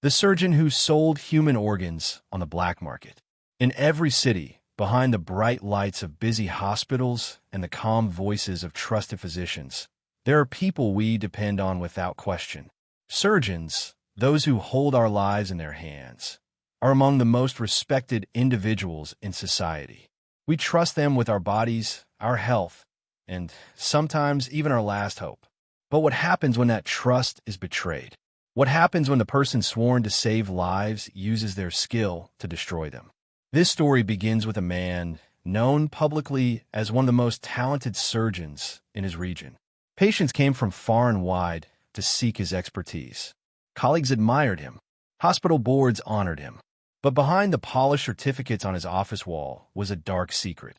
the surgeon who sold human organs on the black market. In every city, behind the bright lights of busy hospitals and the calm voices of trusted physicians, there are people we depend on without question. Surgeons, those who hold our lives in their hands, are among the most respected individuals in society. We trust them with our bodies, our health, and sometimes even our last hope. But what happens when that trust is betrayed? What happens when the person sworn to save lives uses their skill to destroy them? This story begins with a man known publicly as one of the most talented surgeons in his region. Patients came from far and wide to seek his expertise. Colleagues admired him. Hospital boards honored him. But behind the polished certificates on his office wall was a dark secret.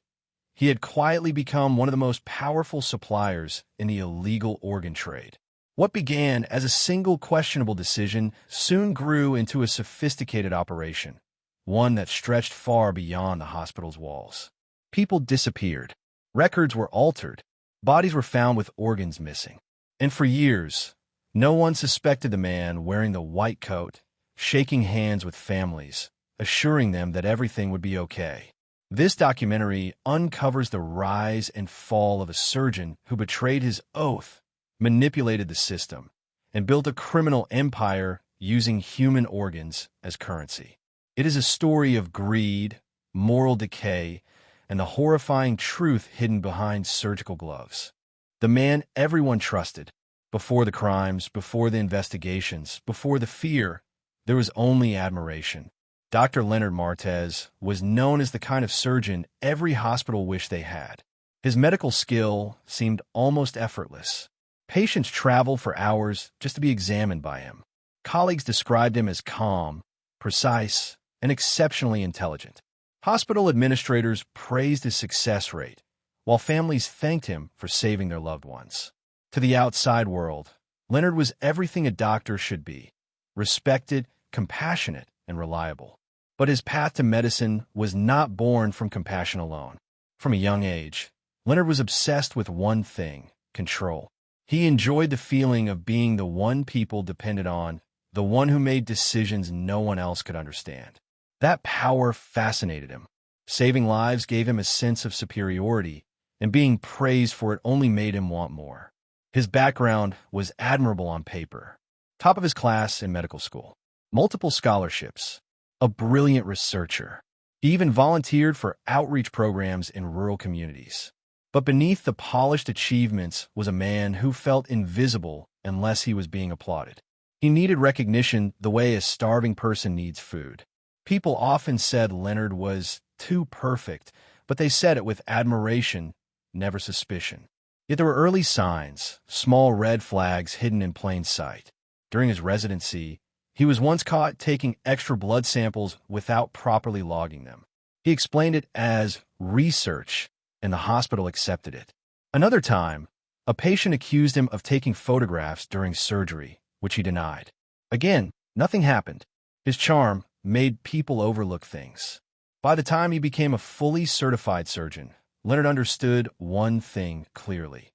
He had quietly become one of the most powerful suppliers in the illegal organ trade. What began as a single questionable decision soon grew into a sophisticated operation, one that stretched far beyond the hospital's walls. People disappeared. Records were altered. Bodies were found with organs missing. And for years, no one suspected the man wearing the white coat, shaking hands with families, assuring them that everything would be okay. This documentary uncovers the rise and fall of a surgeon who betrayed his oath, manipulated the system, and built a criminal empire using human organs as currency. It is a story of greed, moral decay, and the horrifying truth hidden behind surgical gloves. The man everyone trusted, before the crimes, before the investigations, before the fear, there was only admiration. Dr. Leonard Martez was known as the kind of surgeon every hospital wished they had. His medical skill seemed almost effortless. Patients traveled for hours just to be examined by him. Colleagues described him as calm, precise, and exceptionally intelligent. Hospital administrators praised his success rate, while families thanked him for saving their loved ones. To the outside world, Leonard was everything a doctor should be: respected, compassionate, and reliable. But his path to medicine was not born from compassion alone. From a young age, Leonard was obsessed with one thing: control. He enjoyed the feeling of being the one people depended on, the one who made decisions no one else could understand. That power fascinated him. Saving lives gave him a sense of superiority, and being praised for it only made him want more. His background was admirable on paper. Top of his class in medical school. Multiple scholarships. A brilliant researcher. He even volunteered for outreach programs in rural communities. But beneath the polished achievements was a man who felt invisible unless he was being applauded. He needed recognition the way a starving person needs food. People often said Leonard was too perfect, but they said it with admiration, never suspicion. Yet there were early signs, small red flags hidden in plain sight. During his residency, he was once caught taking extra blood samples without properly logging them. He explained it as research, and the hospital accepted it. Another time, a patient accused him of taking photographs during surgery, which he denied. Again, nothing happened. His charm made people overlook things. By the time he became a fully certified surgeon, Leonard understood one thing clearly.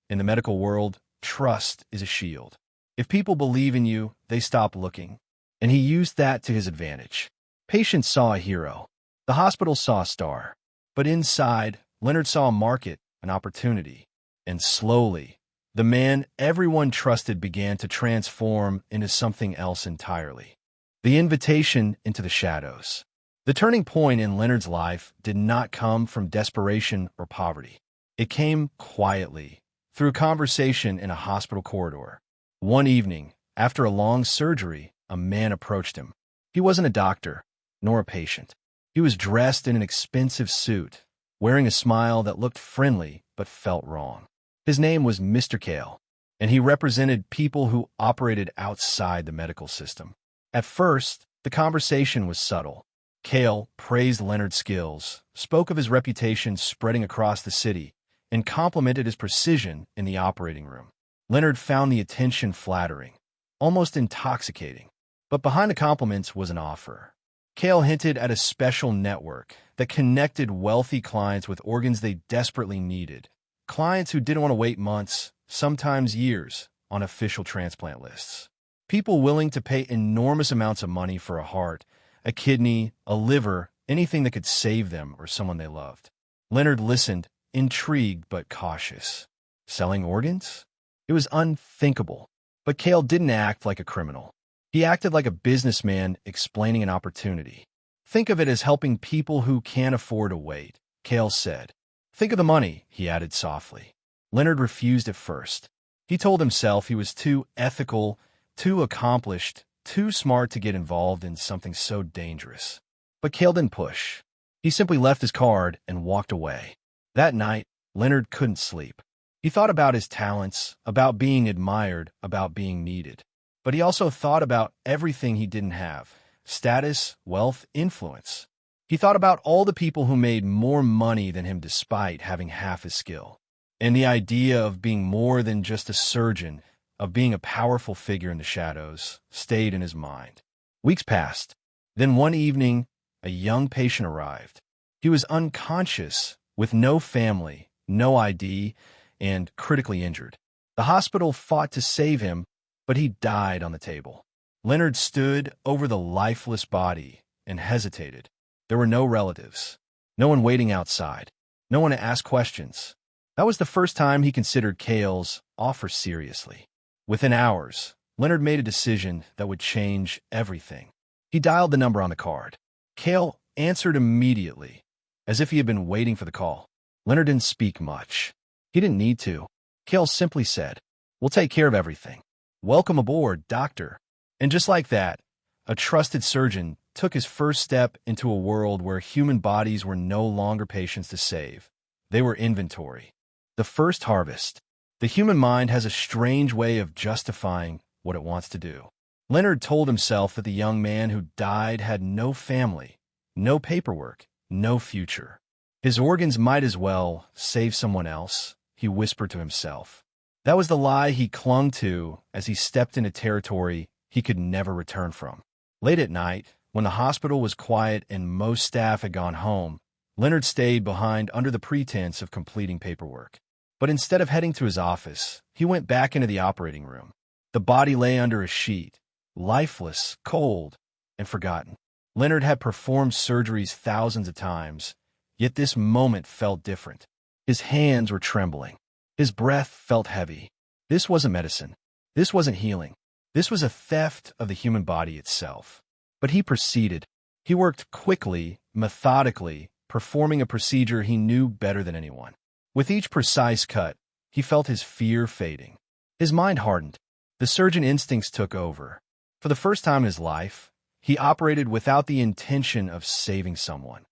In the medical world, trust is a shield. If people believe in you, they stop looking. And he used that to his advantage. Patients saw a hero. The hospital saw a star. But inside, Leonard saw a market, an opportunity. And slowly, the man everyone trusted began to transform into something else entirely. The invitation into the shadows. The turning point in Leonard's life did not come from desperation or poverty. It came quietly, through a conversation in a hospital corridor. One evening, after a long surgery, a man approached him. He wasn't a doctor, nor a patient. He was dressed in an expensive suit, wearing a smile that looked friendly but felt wrong. His name was Mr. Kale, and he represented people who operated outside the medical system. At first, the conversation was subtle. Kale praised Leonard's skills, spoke of his reputation spreading across the city, and complimented his precision in the operating room. Leonard found the attention flattering, almost intoxicating. But behind the compliments was an offer. Kale hinted at a special network that connected wealthy clients with organs they desperately needed. Clients who didn't want to wait months, sometimes years, on official transplant lists. People willing to pay enormous amounts of money for a heart, a kidney, a liver, anything that could save them or someone they loved. Leonard listened, intrigued but cautious. Selling organs? It was unthinkable. But Cale didn't act like a criminal. He acted like a businessman explaining an opportunity. Think of it as helping people who can't afford to wait, Cale said. Think of the money, he added softly. Leonard refused at first. He told himself he was too ethical, too accomplished, too smart to get involved in something so dangerous. But Cale didn't push. He simply left his card and walked away. That night, Leonard couldn't sleep. He thought about his talents, about being admired, about being needed. But he also thought about everything he didn't have: status, wealth, influence. He thought about all the people who made more money than him despite having half his skill. And the idea of being more than just a surgeon, of being a powerful figure in the shadows, stayed in his mind. Weeks passed. Then one evening, a young patient arrived. He was unconscious, with no family, no ID, and critically injured. The hospital fought to save him, but he died on the table. Leonard stood over the lifeless body and hesitated. There were no relatives, no one waiting outside, no one to ask questions. That was the first time he considered Cale's offer seriously. Within hours, Leonard made a decision that would change everything. He dialed the number on the card. Cale answered immediately, as if he had been waiting for the call. Leonard didn't speak much. He didn't need to. Cale simply said, "We'll take care of everything. Welcome aboard, doctor." And just like that, a trusted surgeon took his first step into a world where human bodies were no longer patients to save. They were inventory. The first harvest. The human mind has a strange way of justifying what it wants to do. Leonard told himself that the young man who died had no family, no paperwork, no future. His organs might as well save someone else, he whispered to himself. That was the lie he clung to as he stepped into territory he could never return from. Late at night, when the hospital was quiet and most staff had gone home, Leonard stayed behind under the pretense of completing paperwork. But instead of heading to his office, he went back into the operating room. The body lay under a sheet, lifeless, cold, and forgotten. Leonard had performed surgeries thousands of times, yet this moment felt different. His hands were trembling. His breath felt heavy. This wasn't medicine. This wasn't healing. This was a theft of the human body itself. But he proceeded. He worked quickly, methodically, performing a procedure he knew better than anyone. With each precise cut, he felt his fear fading. His mind hardened. The surgeon instincts took over. For the first time in his life, he operated without the intention of saving someone,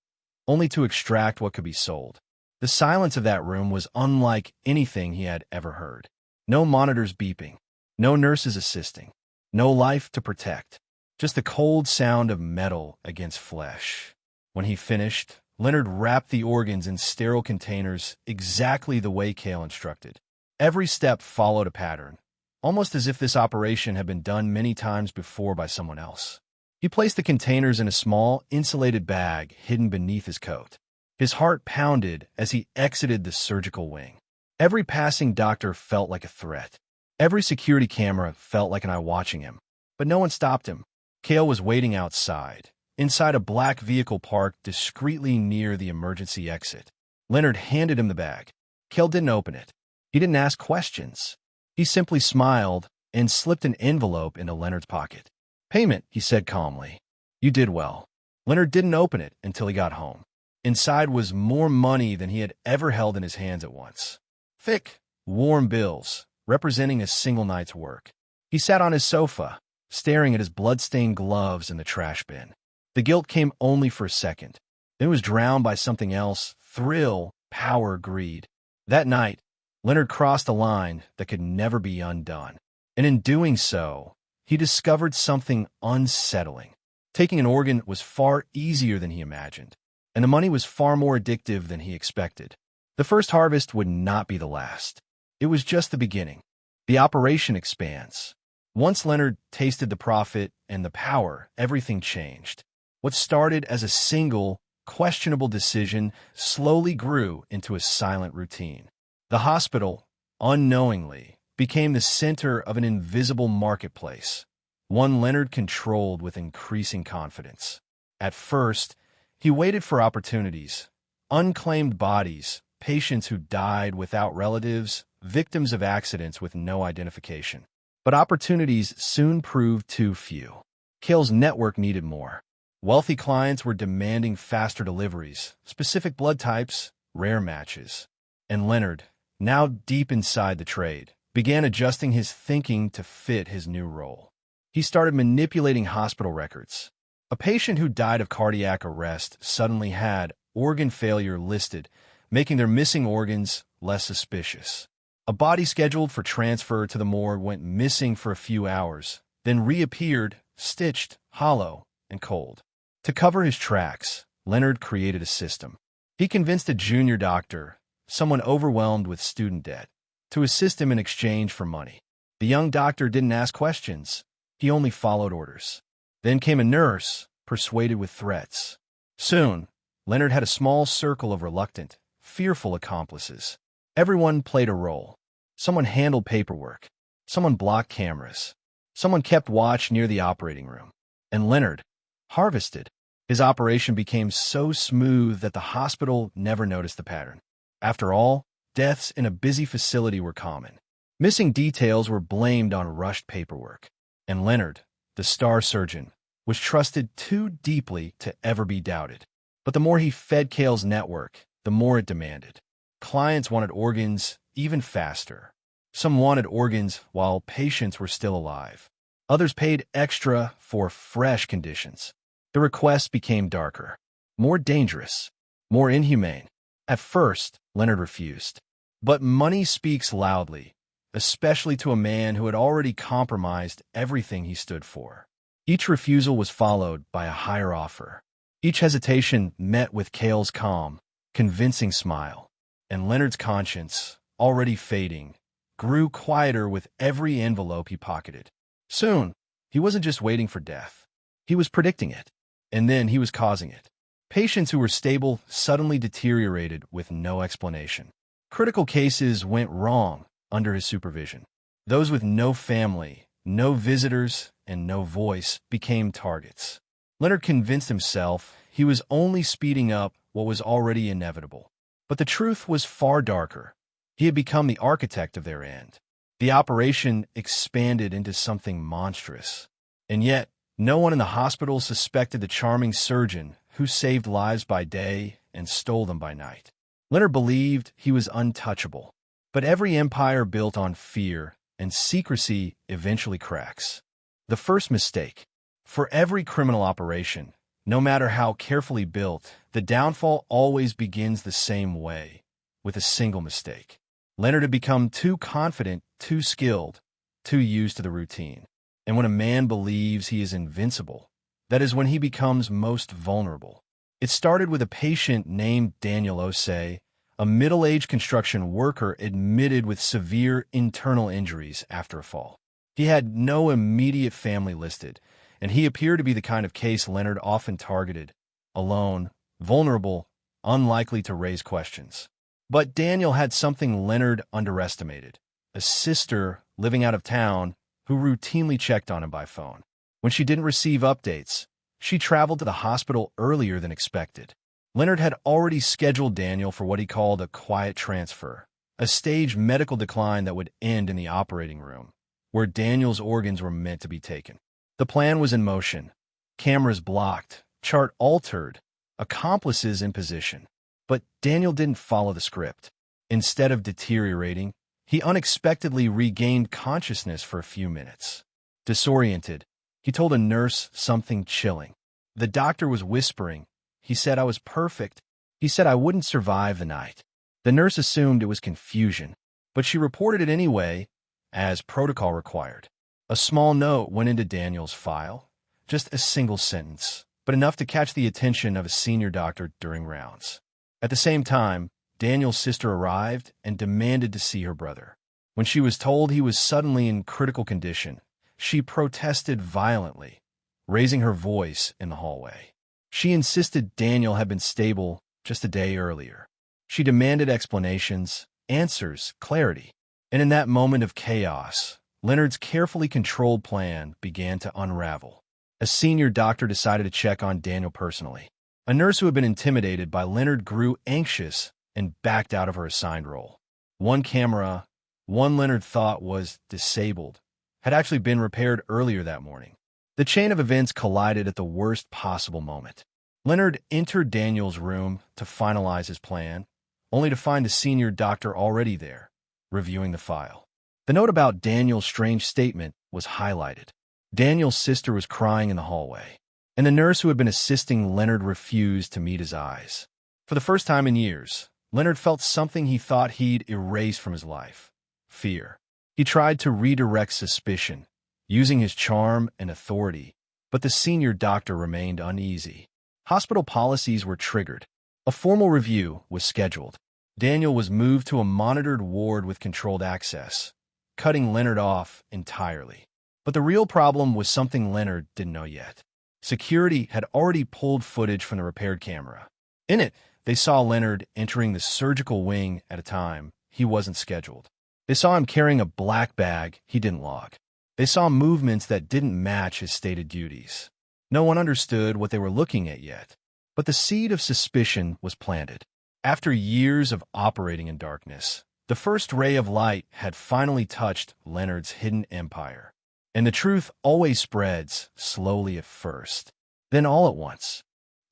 only to extract what could be sold. The silence of that room was unlike anything he had ever heard. No monitors beeping, no nurses assisting, no life to protect, just the cold sound of metal against flesh. When he finished, Leonard wrapped the organs in sterile containers exactly the way Cale instructed. Every step followed a pattern, almost as if this operation had been done many times before by someone else. He placed the containers in a small, insulated bag hidden beneath his coat. His heart pounded as he exited the surgical wing. Every passing doctor felt like a threat. Every security camera felt like an eye watching him. But no one stopped him. Cale was waiting outside, inside a black vehicle parked discreetly near the emergency exit. Leonard handed him the bag. Cale didn't open it. He didn't ask questions. He simply smiled and slipped an envelope into Leonard's pocket. "Payment," he said calmly. "You did well." Leonard didn't open it until he got home. Inside was more money than he had ever held in his hands at once. Thick, warm bills, representing a single night's work. He sat on his sofa, staring at his blood-stained gloves in the trash bin. The guilt came only for a second. Then it was drowned by something else: thrill, power, greed. That night, Leonard crossed a line that could never be undone. And in doing so, he discovered something unsettling. Taking an organ was far easier than he imagined, and the money was far more addictive than he expected. The first harvest would not be the last. It was just the beginning. The operation expands. Once Leonard tasted the profit and the power, everything changed. What started as a single, questionable decision slowly grew into a silent routine. The hospital, unknowingly, became the center of an invisible marketplace, one Leonard controlled with increasing confidence. At first, he waited for opportunities, unclaimed bodies, patients who died without relatives, victims of accidents with no identification. But opportunities soon proved too few. Cale's network needed more. Wealthy clients were demanding faster deliveries, specific blood types, rare matches. And Leonard, now deep inside the trade, began adjusting his thinking to fit his new role. He started manipulating hospital records. A patient who died of cardiac arrest suddenly had organ failure listed, making their missing organs less suspicious. A body scheduled for transfer to the morgue went missing for a few hours, then reappeared, stitched, hollow, and cold. To cover his tracks, Leonard created a system. He convinced a junior doctor, someone overwhelmed with student debt, to assist him in exchange for money. The young doctor didn't ask questions. He only followed orders. Then came a nurse, persuaded with threats. Soon, Leonard had a small circle of reluctant, fearful accomplices. Everyone played a role. Someone handled paperwork. Someone blocked cameras. Someone kept watch near the operating room. And Leonard harvested. His operation became so smooth that the hospital never noticed the pattern. After all, deaths in a busy facility were common. Missing details were blamed on rushed paperwork. And Leonard, the star surgeon, was trusted too deeply to ever be doubted. But the more he fed Cale's network, the more it demanded. Clients wanted organs even faster. Some wanted organs while patients were still alive. Others paid extra for fresh conditions. The requests became darker, more dangerous, more inhumane. At first, Leonard refused. But money speaks loudly, especially to a man who had already compromised everything he stood for. Each refusal was followed by a higher offer. Each hesitation met with Cale's calm, convincing smile. And Leonard's conscience, already fading, grew quieter with every envelope he pocketed. Soon, he wasn't just waiting for death. He was predicting it. And then he was causing it. Patients who were stable suddenly deteriorated with no explanation. Critical cases went wrong under his supervision. Those with no family, no visitors, and no voice became targets. Leonard convinced himself he was only speeding up what was already inevitable. But the truth was far darker. He had become the architect of their end. The operation expanded into something monstrous. And yet, no one in the hospital suspected the charming surgeon who saved lives by day and stole them by night. Leonard believed he was untouchable. But every empire built on fear and secrecy eventually cracks. The first mistake. For every criminal operation, no matter how carefully built, the downfall always begins the same way, with a single mistake. Leonard had become too confident, too skilled, too used to the routine. And when a man believes he is invincible, that is when he becomes most vulnerable. It started with a patient named Daniel Osei, a middle-aged construction worker admitted with severe internal injuries after a fall. He had no immediate family listed, and he appeared to be the kind of case Leonard often targeted: alone, vulnerable, unlikely to raise questions. But Daniel had something Leonard underestimated: a sister living out of town who routinely checked on him by phone. When she didn't receive updates, she traveled to the hospital earlier than expected. Leonard had already scheduled Daniel for what he called a quiet transfer, a staged medical decline that would end in the operating room, where Daniel's organs were meant to be taken. The plan was in motion. Cameras blocked, chart altered, accomplices in position. But Daniel didn't follow the script. Instead of deteriorating, he unexpectedly regained consciousness for a few minutes. Disoriented, he told a nurse something chilling. The doctor was whispering. He said I was perfect. He said I wouldn't survive the night. The nurse assumed it was confusion, but she reported it anyway, as protocol required. A small note went into Daniel's file, just a single sentence, but enough to catch the attention of a senior doctor during rounds. At the same time, Daniel's sister arrived and demanded to see her brother. When she was told he was suddenly in critical condition, she protested violently, raising her voice in the hallway. She insisted Daniel had been stable just a day earlier. She demanded explanations, answers, clarity. And in that moment of chaos, Leonard's carefully controlled plan began to unravel. A senior doctor decided to check on Daniel personally. A nurse who had been intimidated by Leonard grew anxious and backed out of her assigned role. One camera, one Leonard thought was disabled, had actually been repaired earlier that morning. The chain of events collided at the worst possible moment. Leonard entered Daniel's room to finalize his plan, only to find the senior doctor already there, reviewing the file. The note about Daniel's strange statement was highlighted. Daniel's sister was crying in the hallway, and the nurse who had been assisting Leonard refused to meet his eyes. For the first time in years, Leonard felt something he thought he'd erased from his life: fear. He tried to redirect suspicion, using his charm and authority, but the senior doctor remained uneasy. Hospital policies were triggered. A formal review was scheduled. Daniel was moved to a monitored ward with controlled access, cutting Leonard off entirely. But the real problem was something Leonard didn't know yet. Security had already pulled footage from the repaired camera. In it, they saw Leonard entering the surgical wing at a time he wasn't scheduled. They saw him carrying a black bag he didn't log. They saw movements that didn't match his stated duties. No one understood what they were looking at yet, but the seed of suspicion was planted. After years of operating in darkness, the first ray of light had finally touched Leonard's hidden empire. And the truth always spreads, slowly at first. Then all at once,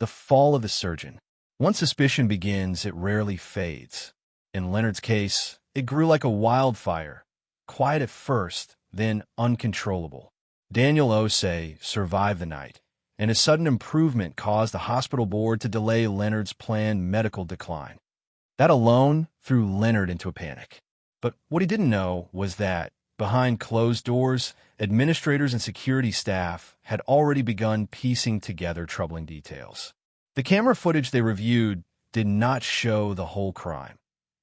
the fall of the surgeon. Once suspicion begins, it rarely fades. In Leonard's case, it grew like a wildfire, quiet at first, then uncontrollable. Daniel Osei survived the night, and his sudden improvement caused the hospital board to delay Leonard's planned medical decline. That alone threw Leonard into a panic. But what he didn't know was that, behind closed doors, administrators and security staff had already begun piecing together troubling details. The camera footage they reviewed did not show the whole crime.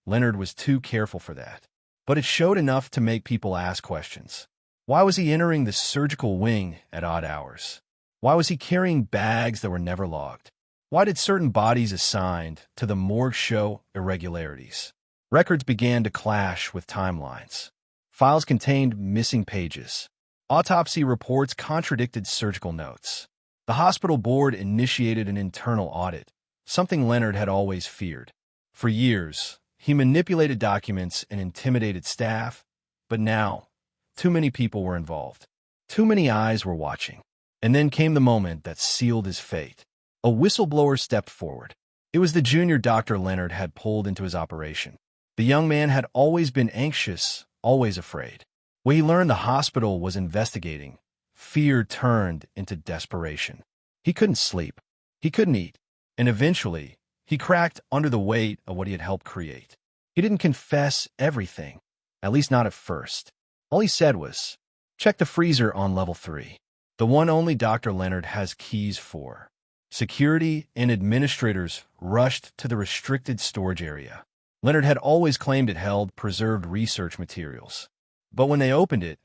Leonard was too careful for that. But it showed enough to make people ask questions. Why was he entering the surgical wing at odd hours? Why was he carrying bags that were never logged? Why did certain bodies assigned to the morgue show irregularities? Records began to clash with timelines. Files contained missing pages. Autopsy reports contradicted surgical notes. The hospital board initiated an internal audit, something Leonard had always feared. For years, he manipulated documents and intimidated staff, but now, too many people were involved. Too many eyes were watching. And then came the moment that sealed his fate. A whistleblower stepped forward. It was the junior doctor Leonard had pulled into his operation. The young man had always been anxious, always afraid. When he learned the hospital was investigating, fear turned into desperation. He couldn't sleep. He couldn't eat. And eventually, he cracked under the weight of what he had helped create. He didn't confess everything, at least not at first. All he said was, "Check the freezer on level 3. The one only Dr. Leonard has keys for." Security and administrators rushed to the restricted storage area. Leonard had always claimed it held preserved research materials. But when they opened it,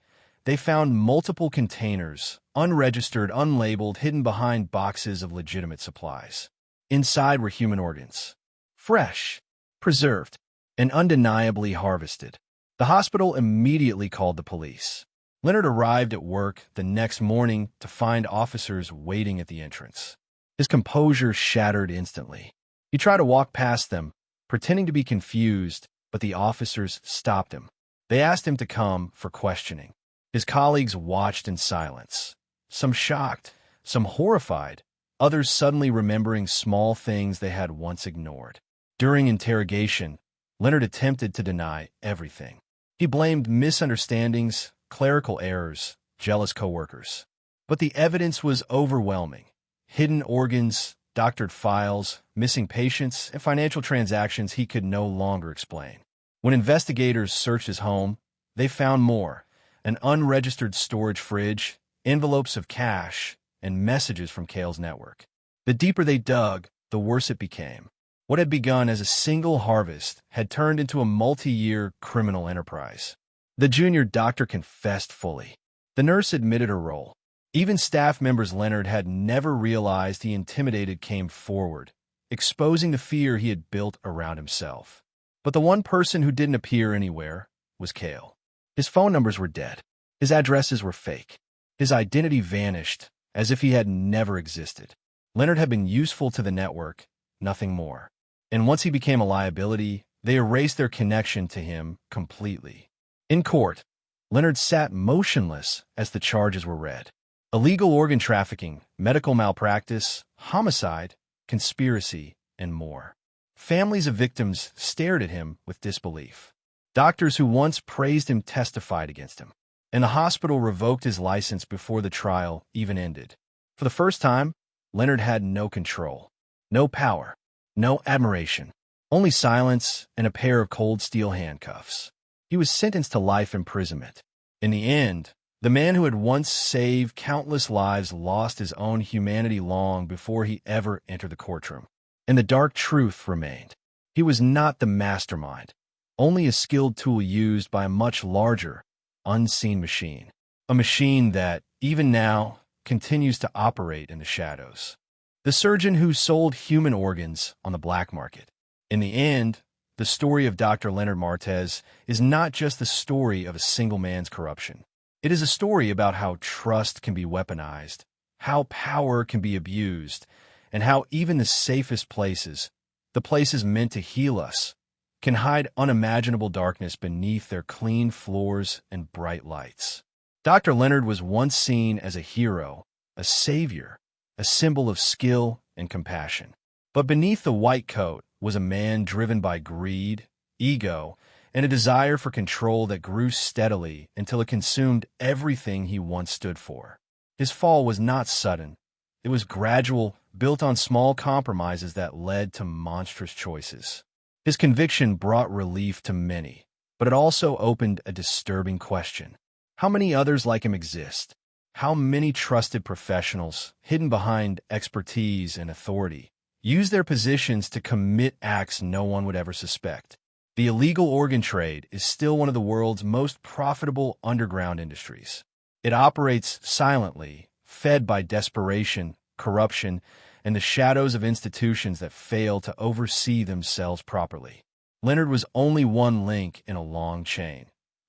they found multiple containers, unregistered, unlabeled, hidden behind boxes of legitimate supplies. Inside were human organs, fresh, preserved, and undeniably harvested. The hospital immediately called the police. Leonard arrived at work the next morning to find officers waiting at the entrance. His composure shattered instantly. He tried to walk past them, pretending to be confused, but the officers stopped him. They asked him to come for questioning. His colleagues watched in silence, some shocked, some horrified, others suddenly remembering small things they had once ignored. During interrogation, Leonard attempted to deny everything. He blamed misunderstandings, clerical errors, jealous coworkers. But the evidence was overwhelming. Hidden organs, doctored files, missing patients, and financial transactions he could no longer explain. When investigators searched his home, they found more: an unregistered storage fridge, envelopes of cash, and messages from Cale's network. The deeper they dug, the worse it became. What had begun as a single harvest had turned into a multi-year criminal enterprise. The junior doctor confessed fully. The nurse admitted her role. Even staff members Leonard had never realized he intimidated came forward, exposing the fear he had built around himself. But the one person who didn't appear anywhere was Cale. His phone numbers were dead. His addresses were fake. His identity vanished, as if he had never existed. Leonard had been useful to the network, nothing more. And once he became a liability, they erased their connection to him completely. In court, Leonard sat motionless as the charges were read. Illegal organ trafficking, medical malpractice, homicide, conspiracy, and more. Families of victims stared at him with disbelief. Doctors who once praised him testified against him, and the hospital revoked his license before the trial even ended. For the first time, Leonard had no control, no power, no admiration, only silence and a pair of cold steel handcuffs. He was sentenced to life imprisonment. In the end, the man who had once saved countless lives lost his own humanity long before he ever entered the courtroom. And the dark truth remained. He was not the mastermind, only a skilled tool used by a much larger, unseen machine. A machine that, even now, continues to operate in the shadows. The surgeon who sold human organs on the black market. In the end, the story of Dr. Leonard Martez is not just the story of a single man's corruption. It is a story about how trust can be weaponized, how power can be abused, and how even the safest places, the places meant to heal us, can hide unimaginable darkness beneath their clean floors and bright lights. Dr. Leonard was once seen as a hero, a savior, a symbol of skill and compassion. But beneath the white coat was a man driven by greed, ego, and a desire for control that grew steadily until it consumed everything he once stood for. His fall was not sudden. It was gradual, built on small compromises that led to monstrous choices. His conviction brought relief to many, but it also opened a disturbing question. How many others like him exist? How many trusted professionals, hidden behind expertise and authority, use their positions to commit acts no one would ever suspect? The illegal organ trade is still one of the world's most profitable underground industries. It operates silently, fed by desperation, corruption, and the shadows of institutions that fail to oversee themselves properly. Leonard was only one link in a long chain,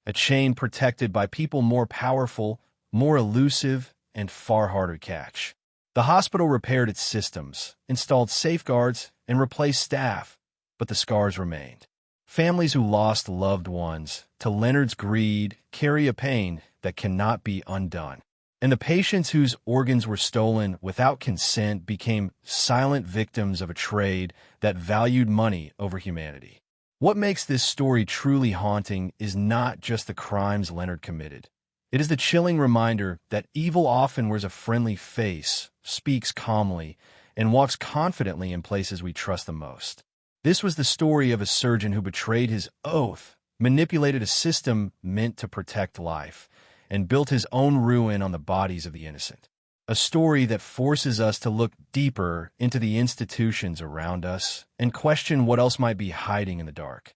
a chain protected by people more powerful, more elusive, and far harder to catch. The hospital repaired its systems, installed safeguards, and replaced staff, but the scars remained. Families who lost loved ones to Leonard's greed carry a pain that cannot be undone. And the patients whose organs were stolen without consent became silent victims of a trade that valued money over humanity. What makes this story truly haunting is not just the crimes Leonard committed. It is the chilling reminder that evil often wears a friendly face, speaks calmly, and walks confidently in places we trust the most. This was the story of a surgeon who betrayed his oath, manipulated a system meant to protect life, and built his own ruin on the bodies of the innocent. A story that forces us to look deeper into the institutions around us and question what else might be hiding in the dark.